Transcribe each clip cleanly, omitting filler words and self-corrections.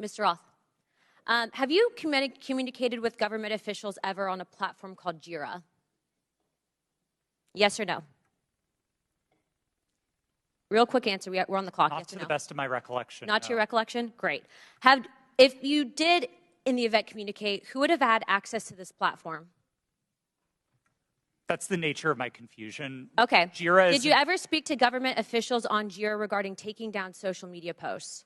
Mr. Roth, have you communicated with government officials ever on a platform called Jira? Yes or no? Real quick answer. We're on the clock. Not yes to or the no? best of my recollection. Not no. to your recollection? Great. If you did, in the event, communicate, who would have had access to this platform? That's the nature of my confusion. Okay. Jira Did you ever speak to government officials on Jira regarding taking down social media posts?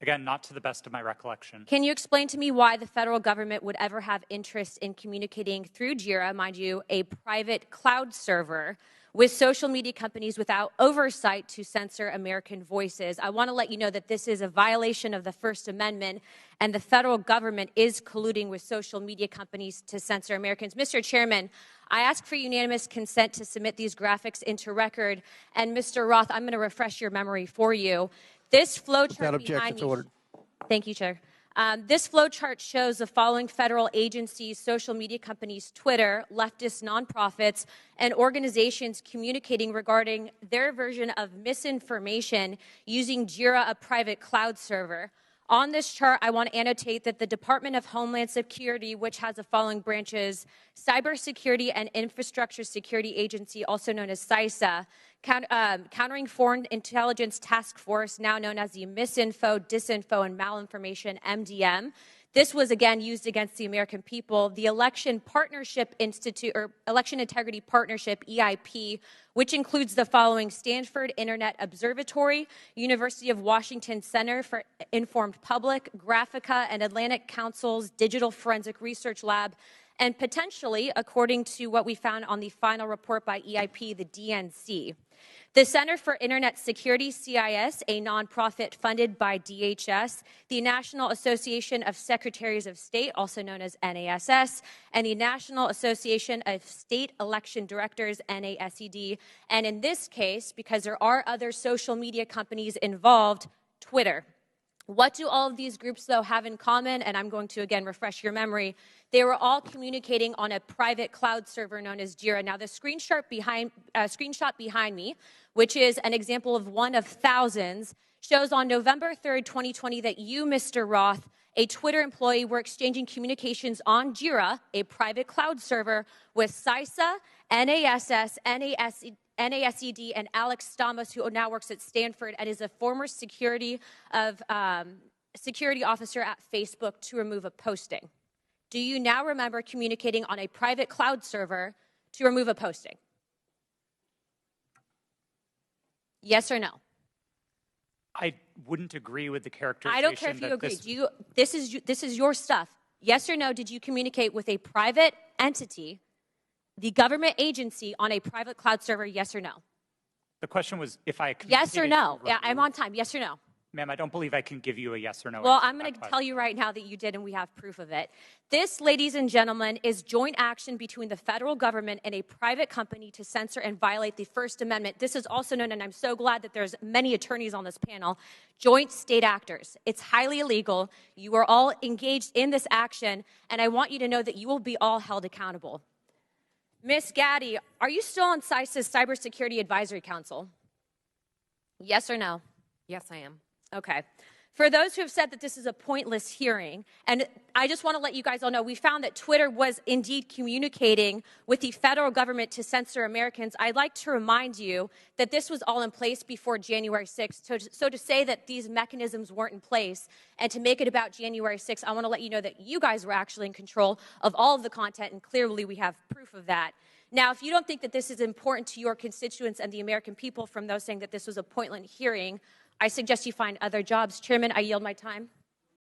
Again, not to the best of my recollection. Can you explain to me why the federal government would ever have interest in communicating through Jira, mind you, a private cloud server, with social media companies without oversight to censor American voices? I want to let you know that this is a violation of the First Amendment, and the federal government is colluding with social media companies to censor Americans. Mr. Chairman, I ask for unanimous consent to submit these graphics into record. And Mr. Roth, I'm going to refresh your memory for you. This flowchart behind me. Ordered. Thank you, Chair. This flowchart shows the following federal agencies, social media companies, Twitter, leftist nonprofits, and organizations communicating regarding their version of misinformation using Jira, a private cloud server. On this chart, I want to annotate that the Department of Homeland Security, which has the following branches: Cybersecurity and Infrastructure Security Agency, also known as CISA, Countering Foreign Intelligence Task Force, now known as the Misinfo, Disinfo, and Malinformation, MDM. This was, again, used against the American people. The Election Partnership Institute, or Election Integrity Partnership, EIP, which includes the following: Stanford Internet Observatory, University of Washington Center for Informed Public, Graphica, and Atlantic Council's Digital Forensic Research Lab, and potentially, according to what we found on the final report by EIP, the DNC. The Center for Internet Security, CIS, a nonprofit funded by DHS, the National Association of Secretaries of State, also known as NASS, and the National Association of State Election Directors, NASED, and in this case, because there are other social media companies involved, Twitter. What do all of these groups, though, have in common? And I'm going to, again, refresh your memory. They were all communicating on a private cloud server known as Jira. Now, the screenshot behind me, which is an example of one of thousands, shows on November 3rd, 2020, that you, Mr. Roth, a Twitter employee, were exchanging communications on Jira, a private cloud server, with CISA, NASS, NASED, and Alex Stamos, who now works at Stanford and is a former security officer at Facebook, to remove a posting. Do you now remember communicating on a private cloud server to remove a posting? Yes or no? I wouldn't agree with the characterization. I don't care if you agree. This is your stuff. Yes or no, did you communicate with a private entity, the government agency, on a private cloud server? Yes or no? The question was if I Yes or no? Yeah, I'm on time. Yes or no? Ma'am, I don't believe I can give you a yes or no. Well, I'm going to tell you right now that you did, and we have proof of it. This, ladies and gentlemen, is joint action between the federal government and a private company to censor and violate the First Amendment. This is also known, and I'm so glad that there's many attorneys on this panel, joint state actors. It's highly illegal. You are all engaged in this action, and I want you to know that you will be all held accountable. Ms. Gaddy, are you still on CISA's Cybersecurity Advisory Council? Yes or no? Yes, I am. Okay. For those who have said that this is a pointless hearing, and I just want to let you guys all know, we found that Twitter was indeed communicating with the federal government to censor Americans. I'd like to remind you that this was all in place before January 6th. So to say that these mechanisms weren't in place and to make it about January 6th, I want to let you know that you guys were actually in control of all of the content, and clearly we have proof of that. Now, if you don't think that this is important to your constituents and the American people from those saying that this was a pointless hearing, I suggest you find other jobs. Chairman, I yield my time.